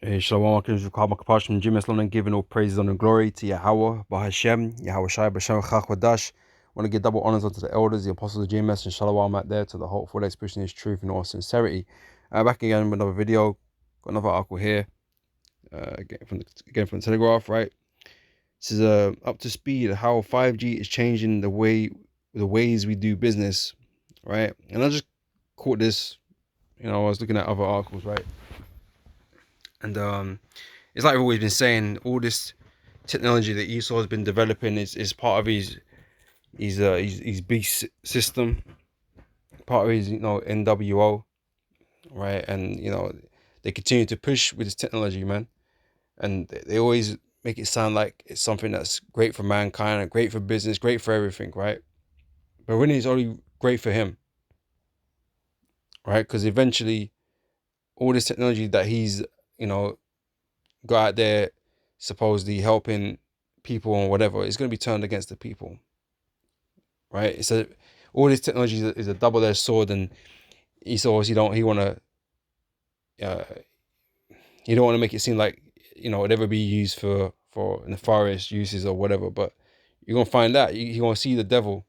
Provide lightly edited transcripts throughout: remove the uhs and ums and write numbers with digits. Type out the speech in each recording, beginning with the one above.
Shalom, welcome to Kabbalah from Jim Islam and giving all praises and glory to Yahweh, Bahashem, Yahweh Shai, Bashem, Chachwadash. Want to give double honors unto the elders, the apostles of GMS, and Shalom out there to the hopeful expression his truth and all sincerity. Back again with another video, got another article here, again from the Telegraph, right? This is up to speed how 5G is changing the ways we do business, right? And I just caught this, I was looking at other articles, right? And it's like I've always been saying, all this technology that Esau has been developing is part of his beast system, part of his NW0, right? And they continue to push with this technology, man, and they always make it sound like it's something that's great for mankind, and great for business, great for everything, right? But really, it's only great for him, right? Because eventually, all this technology that he's got out there, supposedly helping people and whatever, is going to be turned against the people, right? All this technology is a double-edged sword, and Esau obviously uh, he don't want to make it seem like it'd ever be used for nefarious uses or whatever. But you're gonna find out. You're gonna see the devil.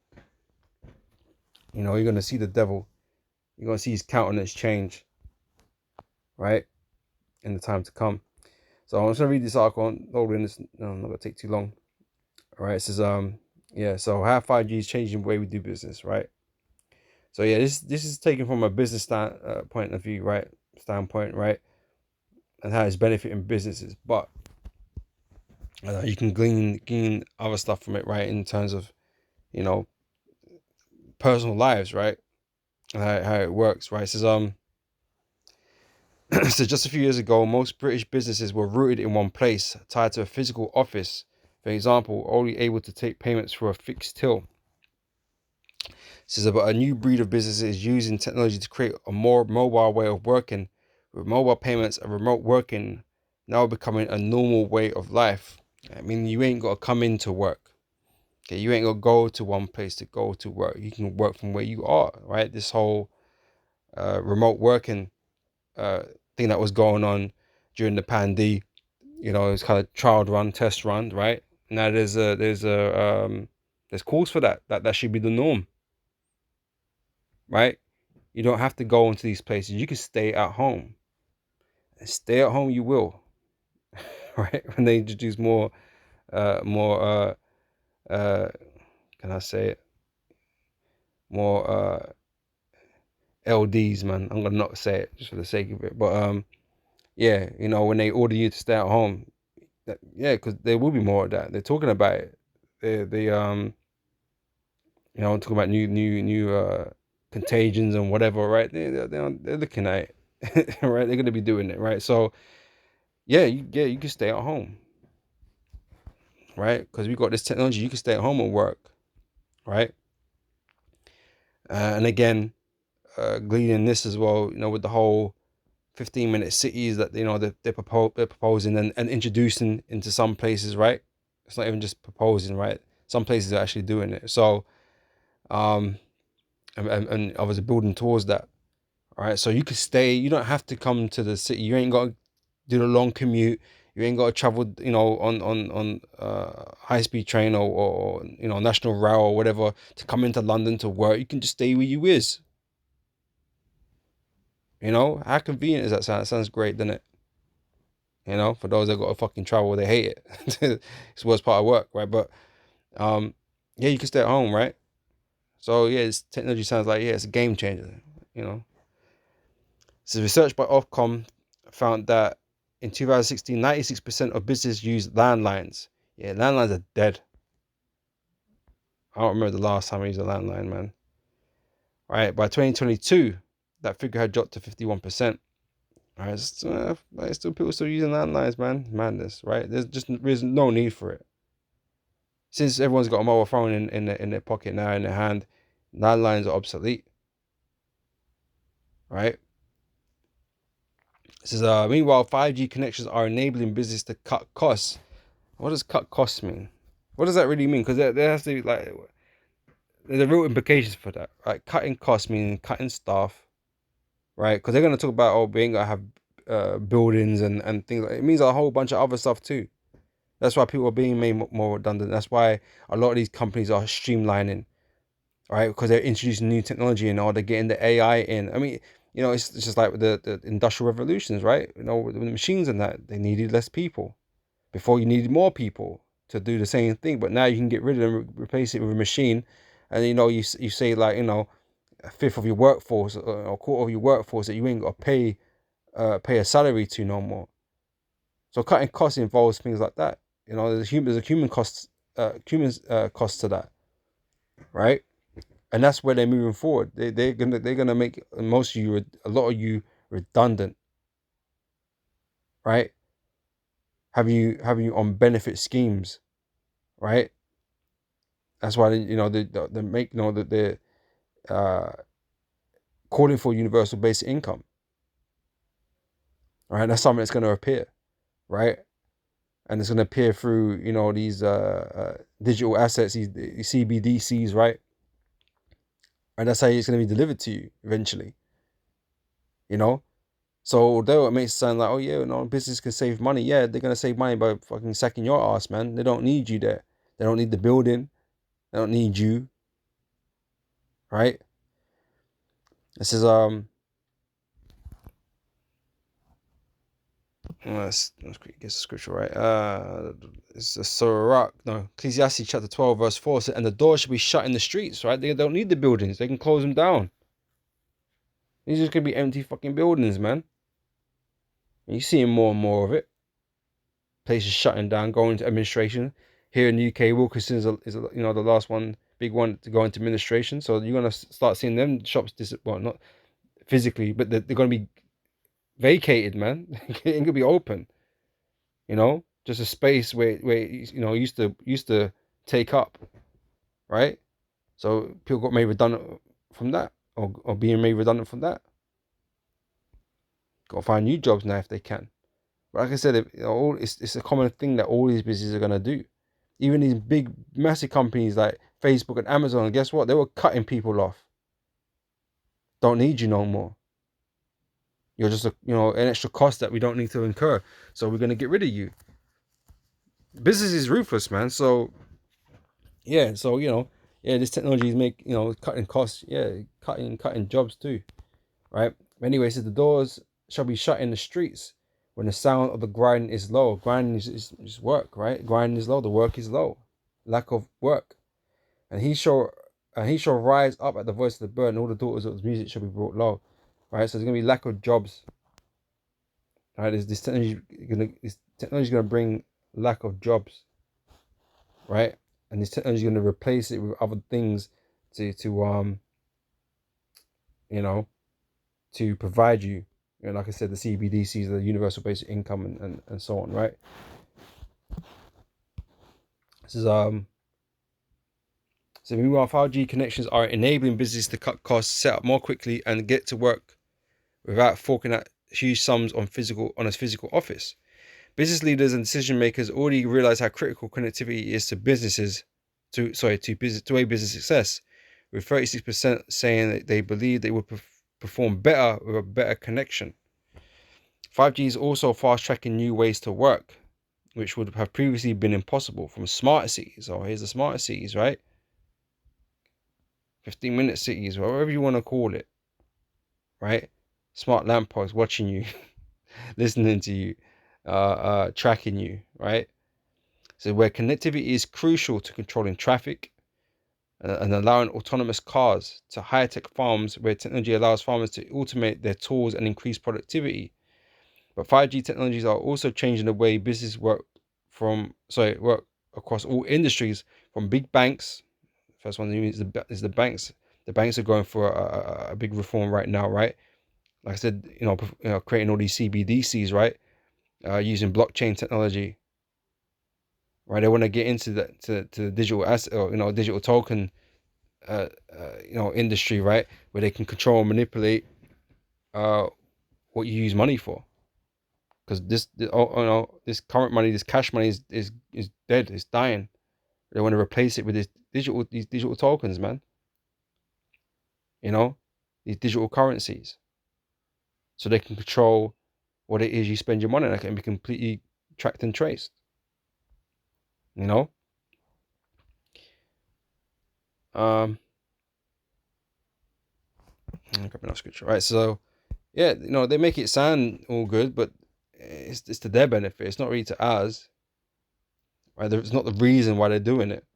You're gonna see the devil. You're gonna see his countenance change, right, in the time to come. So I'm just gonna read this article. No, I'm not gonna take too long. All right, it says yeah. So how 5G is changing the way we do business, right? So yeah, this is taken from a business point of view, right? Standpoint, right? And how it's benefiting businesses, but you can glean other stuff from it, right? In terms of personal lives, right? How it works, right? It says so just a few years ago, most British businesses were rooted in one place, tied to a physical office. For example, only able to take payments through a fixed till. This is about a new breed of businesses using technology to create a more mobile way of working, with mobile payments and remote working now becoming a normal way of life. I mean, you ain't got to come into work. Okay, you ain't got to go to one place to go to work. You can work from where you are, right? This whole remote working uh, thing that was going on during the pandemic, it's kind of trial run, test run, right? Now there's calls for that should be the norm, right? You don't have to go into these places. You can stay at home. And stay at home you will, right? When they introduce more uh can I say it? More LDs, man. I'm gonna not say it just for the sake of it. But yeah, when they order you to stay at home, yeah, because there will be more of that. They're talking about it. I'm talking about new contagions and whatever, right? They're looking at it, right? They're gonna be doing it, right? So yeah, you can stay at home, right? Because we got this technology. You can stay at home and work, right? And again, gleaning this as well, with the whole 15-minute cities that they're proposing and introducing into some places, right? It's not even just proposing, right? Some places are actually doing it. So and obviously building towards that. All right, so you could stay. You don't have to come to the city. You ain't got to do the long commute. You ain't got to travel, on high speed train or national rail or whatever to come into London to work. You can just stay where you is. How convenient is that sound? It sounds great, doesn't it? For those that got to fucking travel, they hate it. It's the worst part of work, right? But yeah, you can stay at home, right? So yeah, this technology sounds like, yeah, it's a game changer. You know. So research by Ofcom found that in 2016, 96% of businesses use landlines. Yeah, landlines are dead. I don't remember the last time I used a landline, man. All right, by 2022, that figure had dropped to 51%. All right, still people still using landlines, man. Madness, right? There's no need for it. Since everyone's got a mobile phone in their pocket now, in their hand, landlines are obsolete, right? It says, meanwhile, 5G connections are enabling business to cut costs. What does cut costs mean? What does that really mean? Because there has to be there's a real implications for that, right? Cutting costs meaning cutting staff, right? Because they're gonna talk about, we ain't gonna have buildings and things. It means a whole bunch of other stuff too. That's why people are being made more redundant. That's why a lot of these companies are streamlining, right? Because they're introducing new technology and all, they're getting the AI in. I mean, it's just like with the industrial revolutions, right? With the machines and that, they needed less people. Before, you needed more people to do the same thing, but now you can get rid of them, replace it with a machine, and you say, like, a fifth of your workforce or a quarter of your workforce that you ain't got to pay a salary to no more. So cutting costs involves things like that. There's a human cost, cost to that, right? And that's where they're moving forward. They're gonna make most of you, a lot of you, redundant, right? Have you on benefit schemes, right? That's why they make that they're calling for universal basic income, right? That's something that's going to appear, right? And it's going to appear through these digital assets, these CBDCs, right? And that's how it's going to be delivered to you eventually, you know. So although it makes it sound like, oh yeah, business can save money, yeah, they're going to save money by fucking sacking your ass, man. They don't need you there. They don't need the building. They don't need you, right? This is let's quickly get the scripture right. It's a Sirach, no, Ecclesiastes chapter 12, verse 4 says, and the door should be shut in the streets, right? They don't need the buildings, they can close them down. These just gonna be empty fucking buildings, man. And you're seeing more and more of it. Places shutting down, going into administration. Here in the UK, Wilkinson is the last one, big one to go into administration. So you're gonna start seeing them shops well, not physically, but they're gonna be vacated, man. It ain't gonna be open. Just a space where used to take up, right? So people got made redundant from that, or being made redundant from that. Got to find new jobs now if they can. But like I said, it's a common thing that all these businesses are gonna do. Even these big, massive companies like Facebook and Amazon, and guess what? They were cutting people off. Don't need you no more. You're just an extra cost that we don't need to incur. So we're gonna get rid of you. Business is ruthless, man. So yeah, this technology is cutting costs, cutting jobs too, right? Anyway, so the doors shall be shut in the streets when the sound of the grinding is low. Grinding is work, right? Grinding is low, the work is low, lack of work, and he shall rise up at the voice of the bird, and all the daughters of his music shall be brought low, right? So there's gonna be lack of jobs, right? This technology is gonna bring lack of jobs, right? And this technology is going to replace it with other things to to provide you. Like I said, the CBDCs, the universal basic income, and so on, right? This is So meanwhile, 5G connections are enabling businesses to cut costs, set up more quickly, and get to work without forking out huge sums on a physical office. Business leaders and decision makers already realize how critical connectivity is to a business success, with 36% saying that they believe they would perform better with a better connection. 5G is also fast tracking new ways to work, which would have previously been impossible, from smart cities. Oh, here's the smart cities, right? 15-minute cities, whatever you want to call it, right? Smart lampposts watching you, listening to you, tracking you, right? So where connectivity is crucial to controlling traffic and allowing autonomous cars, to high-tech farms where technology allows farmers to automate their tools and increase productivity. But 5G technologies are also changing the way business work across all industries, from big banks. First one is the banks. The banks are going for a big reform right now, right? Like I said, creating all these CBDCs, right? Using blockchain technology, right? They want to get into the digital asset, or digital token, industry, right? Where they can control and manipulate what you use money for. Because this current money, this cash money is dead. It's dying. They want to replace it with these digital tokens, man. These digital currencies, so they can control what it is you spend your money on. That can be completely tracked and traced. You know. I'm grabbing that scripture, right? So yeah, they make it sound all good, but it's to their benefit. It's not really to ours, right? It's not the reason why they're doing it,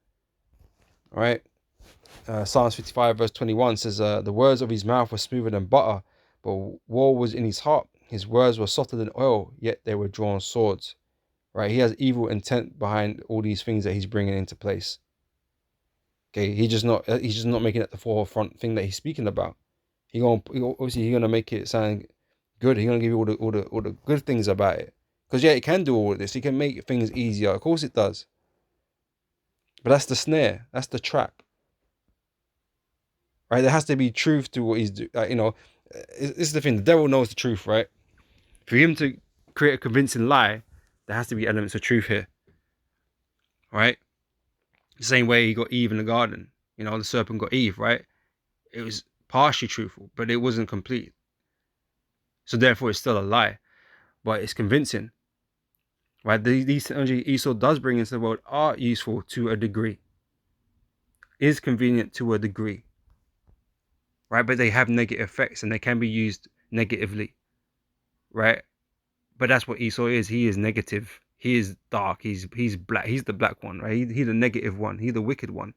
right? Psalms 55 verse 21 says, the words of his mouth were smoother than butter, but war was in his heart. His words were softer than oil, yet they were drawn swords, right? He has evil intent behind all these things that he's bringing into place. Okay, he's just not making it the forefront thing that he's speaking about. Obviously he's gonna make it sound good. He's gonna give you all the good things about it. Because yeah, it can do all of this. It can make things easier. Of course it does. But that's the snare. That's the trap. Right? There has to be truth to what he's doing. This is the thing. The devil knows the truth, right? For him to create a convincing lie, there has to be elements of truth here. Right? The same way he got Eve in the garden. The serpent got Eve, right? It was partially truthful, but it wasn't complete. So therefore it's still a lie. But it's convincing. Right? These technology Esau does bring into the world are useful to a degree. Is convenient to a degree. Right? But they have negative effects and they can be used negatively. Right? But that's what Esau is. He is negative. He is dark. He's black. He's the black one, right? He's the negative one. He's the wicked one,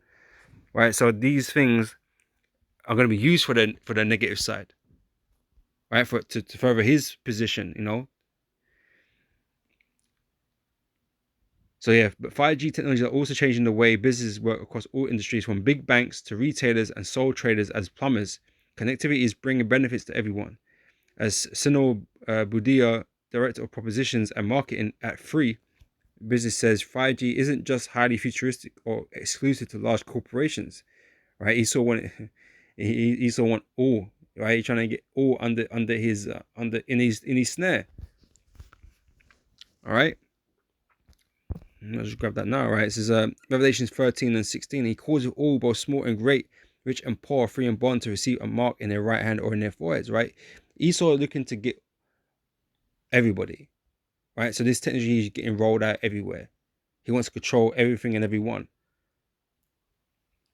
right? So these things are going to be used for the negative side, right? To further his position. So yeah, but 5G technologies are also changing the way businesses work across all industries, from big banks to retailers and sole traders as plumbers. Connectivity is bringing benefits to everyone. As Sunil Budia, Director of Propositions and Marketing at Free Business, says 5G isn't just highly futuristic or exclusive to large corporations, right? He saw want all, right? He's trying to get all under his in his snare. All right. Let's just grab that now, right? It says Revelations 13 and 16. He calls you all, both small and great, rich and poor, free and bond, to receive a mark in their right hand or in their foreheads, right? Esau looking to get everybody, right? So this technology is getting rolled out everywhere. He wants to control everything and everyone,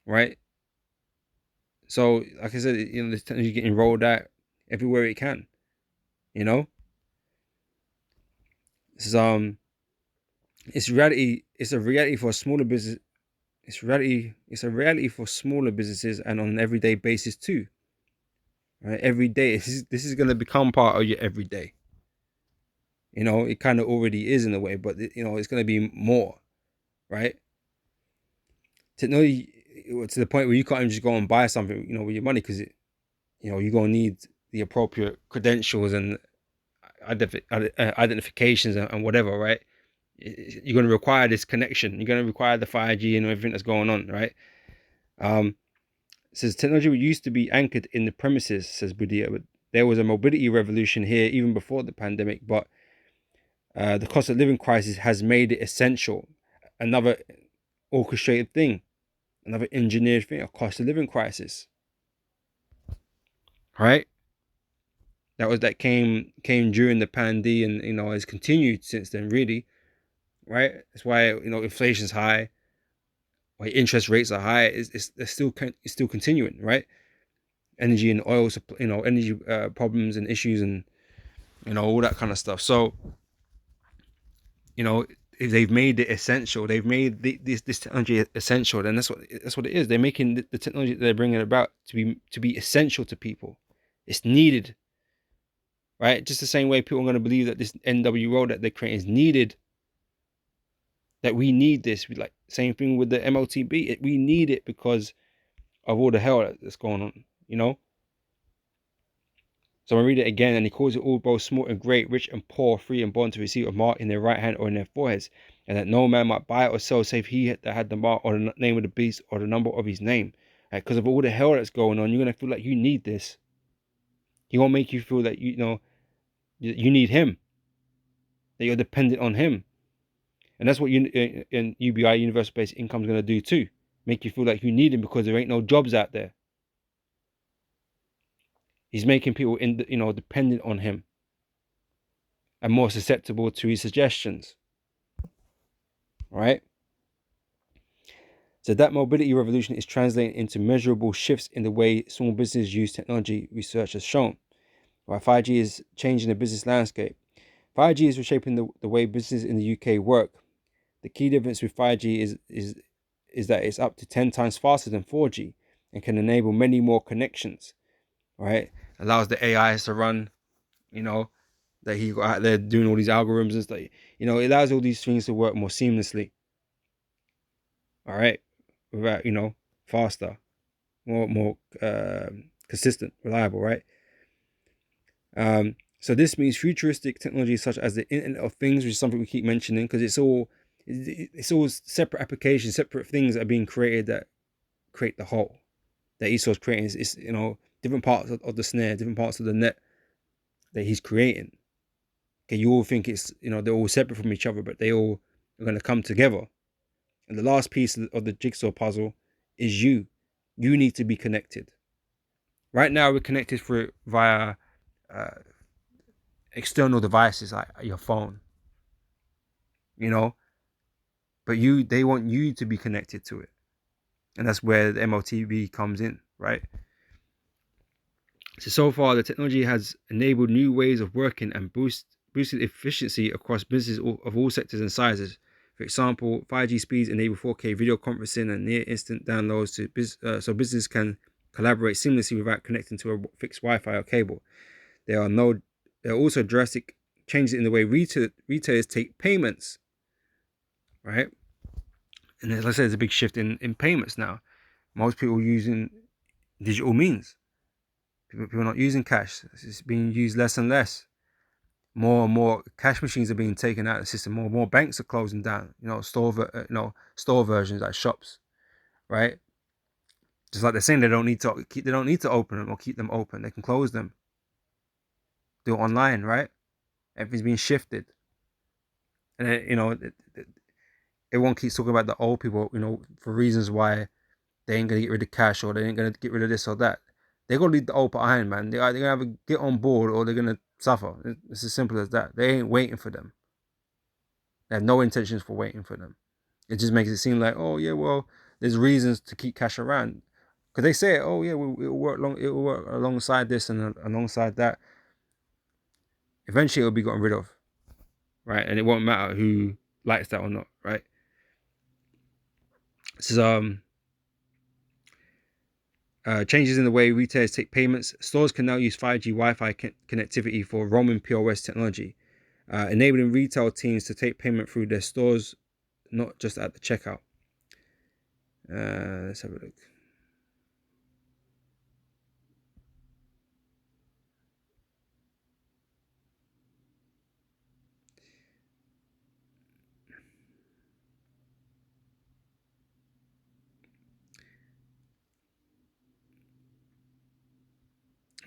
right? So, like I said, this technology is getting rolled out everywhere it can. This is it's reality. It's a reality for smaller business. It's reality. It's a reality for smaller businesses and on an everyday basis too. Right, every day. This is going to become part of your everyday. It kind of already is in a way, but it's going to be more, right? Technology to the point where you can't even just go and buy something, with your money, because you're going to need the appropriate credentials and identifications and whatever, right? You're going to require this connection. You're going to require the 5G and everything that's going on, right? It says technology used to be anchored in the premises, says Budia, but there was a mobility revolution here even before the pandemic, but the cost of living crisis has made it essential. Another orchestrated thing, another engineered thing, a cost of living crisis, right? That came during the pandemic, and has continued since then, really, right? That's why inflation's high, why interest rates are high. It's still continuing, right? Energy and oil, energy problems and issues, and all that kind of stuff. So if they've made it essential, they've made this technology essential, then that's what it is. They're making the technology that they're bringing about to be essential to people. It's needed, right? Just the same way people are going to believe that this NW0 that they're creating is needed. That we need this. Like same thing with the MLTB. We need it because of all the hell that's going on. So I read it again, and he calls it all, both small and great, rich and poor, free and bond, to receive a mark in their right hand or in their foreheads, and that no man might buy or sell save he that had the mark or the name of the beast or the number of his name. Because of all the hell that's going on, you're going to feel like you need this. He won't make you feel that you need him, that you're dependent on him. And that's what in UBI, universal basic income, is going to do too. Make you feel like you need him because there ain't no jobs out there. He's making people dependent on him. and more susceptible to his suggestions. Right? So that mobility revolution is translating into measurable shifts in the way small businesses use technology, research has shown. While 5G is changing the business landscape, 5G is reshaping the way businesses in the UK work. The key difference with 5G is that it's up to 10 times faster than 4G and can enable many more connections, right? Allows the AIs to run, that he got out there doing all these algorithms and stuff. It allows all these things to work more seamlessly, all right? Without, faster, more consistent, reliable, right? So this means futuristic technology such as the Internet of Things, which is something we keep mentioning, because it's all separate applications, separate things that are being created that create the whole. That Esau's creating is different parts of the snare, different parts of the net that he's creating. Okay, you all think it's they're all separate from each other, but they all are going to come together. And the last piece of the jigsaw puzzle is you. You need to be connected. Right now, we're connected via external devices like your phone, but they want you to be connected to it. And that's where the MLTB comes in, right? So far, the technology has enabled new ways of working and boosted efficiency across businesses of all sectors and sizes. For example, 5G speeds enable 4K video conferencing and near instant downloads so businesses can collaborate seamlessly without connecting to a fixed Wi-Fi or cable. There are also drastic changes in the way retailers take payments, right? And as I said, there's a big shift in payments now. Most people are using digital means. People are not using cash. It's being used less and less. More and more cash machines are being taken out of the system. More and more banks are closing down. Store versions like shops, right? Just like they're saying they don't need to open them or keep them open. They can close them. Do it online, right? Everything's being shifted, and everyone keeps talking about the old people, for reasons why they ain't gonna get rid of cash or they ain't gonna get rid of this or that. They're gonna leave the old behind, man. They're gonna have to get on board or they're gonna suffer. It's as simple as that. They ain't waiting for them. They have no intentions for waiting for them. It just makes it seem like, oh yeah, well, there's reasons to keep cash around because they say, oh yeah, it'll work alongside this and alongside that. Eventually, it'll be gotten rid of, right? And it won't matter who likes that or not, right? This is changes in the way retailers take payments. Stores can now use 5G Wi-Fi connectivity for roaming POS technology, enabling retail teams to take payment through their stores, not just at the checkout. Let's have a look.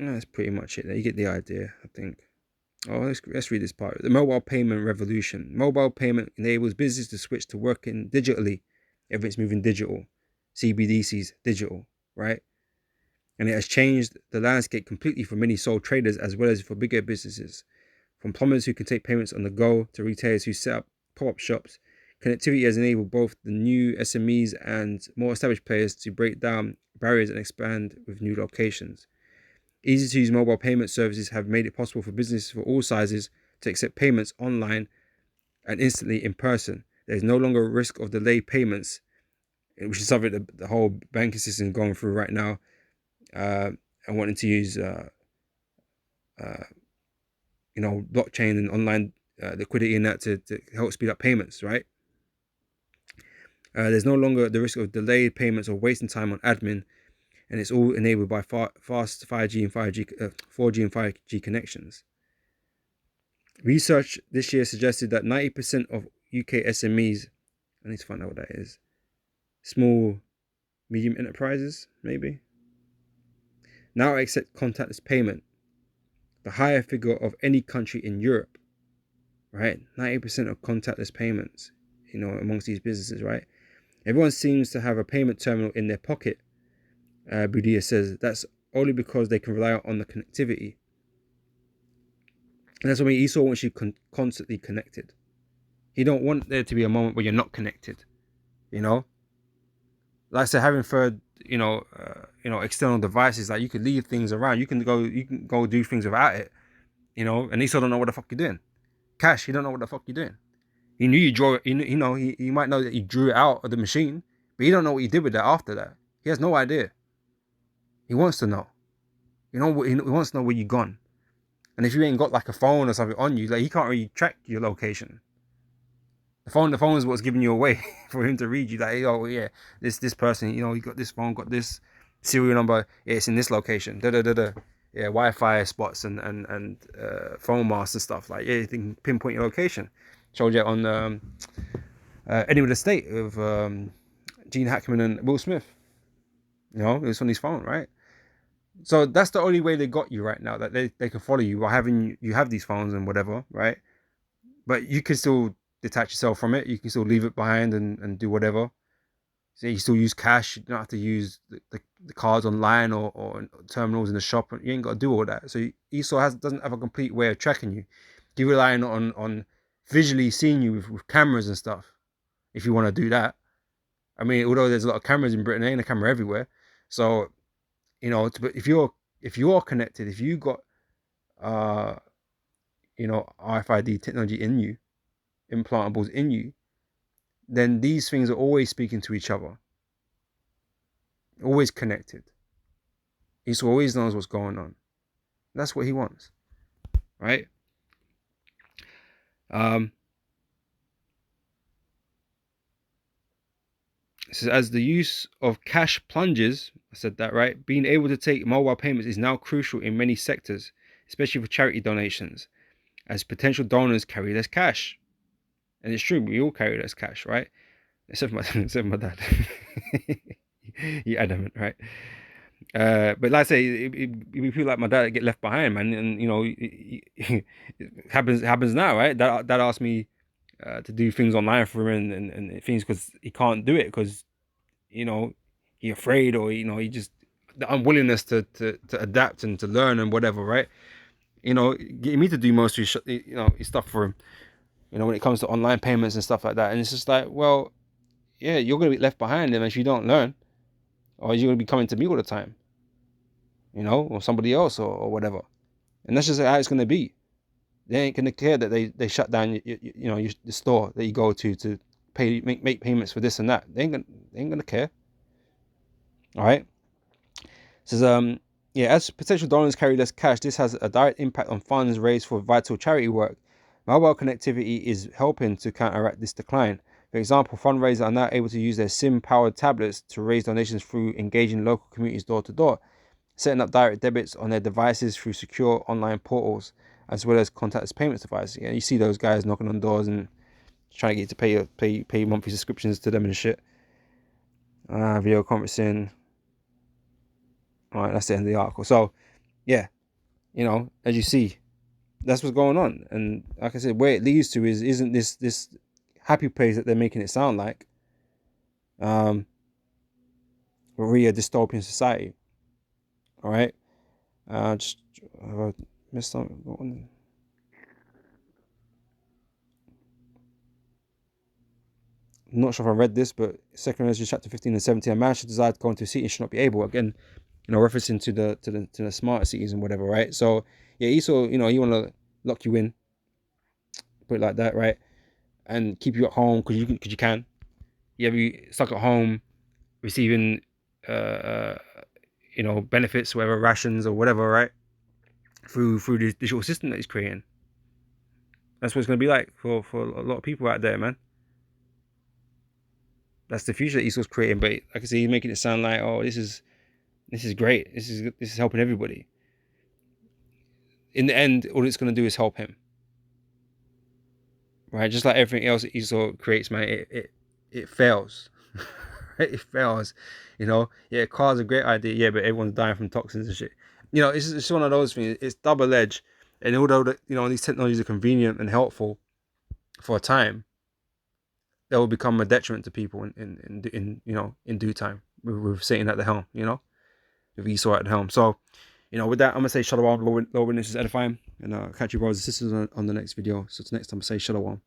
That's pretty much it. You get the idea, I think. Oh, let's read this part. The mobile payment revolution. Mobile payment enables businesses to switch to working digitally. Everything's moving digital. CBDC's digital, right? And it has changed the landscape completely for many sole traders as well as for bigger businesses. From plumbers who can take payments on the go to retailers who set up pop-up shops, connectivity has enabled both the new SMEs and more established players to break down barriers and expand with new locations. Easy-to-use mobile payment services have made it possible for businesses for all sizes to accept payments online and instantly in person. There is no longer a risk of delayed payments, which is something that the whole banking system is going through right now, and wanting to use blockchain and online liquidity in that to help speed up payments, right? There's no longer the risk of delayed payments or wasting time on admin, and it's all enabled by fast 4G and 5G connections. Research this year suggested that 90% of UK SMEs, I need to find out what that is, small, medium enterprises, maybe, now accept contactless payment, the higher figure of any country in Europe, right? 90% of contactless payments, amongst these businesses, right? Everyone seems to have a payment terminal in their pocket, Budia says. That's only because they can rely on the connectivity. And that's what I mean. Esau wants you constantly connected. He don't want there to be a moment where you're not connected. You know, like I said, having third, external devices, like you could leave things around. You can go do things without it. And Esau don't know what the fuck you're doing. Cash, he don't know what the fuck you're doing. He knew you draw it. He might know that you drew it out of the machine, but he don't know what you did with that after that. He has no idea. He wants to know. He wants to know where you gone. And if you ain't got like a phone or something on you, like he can't really track your location. The phone is what's giving you away for him to read you. Like, oh yeah, this person, he got this phone, got this serial number. Yeah, it's in this location. Da da da da. Yeah, Wi-Fi spots and phone masts and stuff. Like, yeah, you can pinpoint your location. Showed you on Enemy of the State of Gene Hackman and Will Smith. It was on his phone, right? So that's the only way they got you right now, that they can follow you while having you have these phones and whatever, right? But you can still detach yourself from it. You can still leave it behind and do whatever. So you still use cash. You don't have to use the cards online or terminals in the shop. You ain't got to do all that. So Esau doesn't have a complete way of tracking you. You're relying on visually seeing you with cameras and stuff. If you want to do that, I mean, although there's a lot of cameras in Britain, there ain't a camera everywhere. So but if you're connected, if you got RFID technology in you, implantables in you, then these things are always speaking to each other, always connected. He always knows what's going on. That's what he wants, right? So as the use of cash plunges, I said that right, being able to take mobile payments is now crucial in many sectors, especially for charity donations, as potential donors carry less cash. And it's true, we all carry less cash, right? Except for my dad. He adamant, right? But like I say, we feel like my dad get left behind, man, and it happens now, right? Dad asked me to do things online for him and things because he can't do it because he afraid, or he just the unwillingness to adapt and to learn and whatever, right? Getting me to do most of his stuff for him. When it comes to online payments and stuff like that, and it's just like, well, yeah, you're gonna be left behind them if you don't learn, or you're gonna be coming to me all the time, or somebody else or whatever. And that's just how it's gonna be. They ain't gonna care that they shut down the store that you go to make payments for this and that. They ain't gonna care. All right. It says yeah, as potential donors carry less cash, this has a direct impact on funds raised for vital charity work. Mobile connectivity is helping to counteract this decline. For example, fundraisers are now able to use their SIM-powered tablets to raise donations through engaging local communities door to door, setting up direct debits on their devices through secure online portals, as well as contactless payments devices. You see those guys knocking on doors and trying to get you to pay monthly subscriptions to them and shit. Video conferencing. All right, that's the end of the article. So, yeah, as you see, that's what's going on. And like I said, where it leads to isn't this happy place that they're making it sound like, really a dystopian society. All right, just missed something. I'm not sure if I read this, but Second Corinthians chapter 15 and 17, a man should desire to go into a city and should not be able. Again, referencing to the smart cities and whatever, right? So yeah, Esau, he want to lock you in, put it like that, right? And keep you at home because you can. You have you stuck at home, receiving, benefits, whatever, rations or whatever, right? Through the digital system that he's creating. That's what it's going to be like for a lot of people out there, man. That's the future that Esau's creating. But like I say, he's making it sound like, oh, this is great. This is helping everybody. In the end, all it's going to do is help him, right? Just like everything else that Esau creates, man, it fails. It fails. Yeah, cars are a great idea. Yeah, but everyone's dying from toxins and shit. It's one of those things. It's double edged, and although these technologies are convenient and helpful for a time, they will become a detriment to people in due time with Satan at the helm. With Esau at the helm. So, with that, I'm gonna say shalom, Lord witnesses edifying. And catch you brothers and sisters on the next video. So till next time, I say shalom.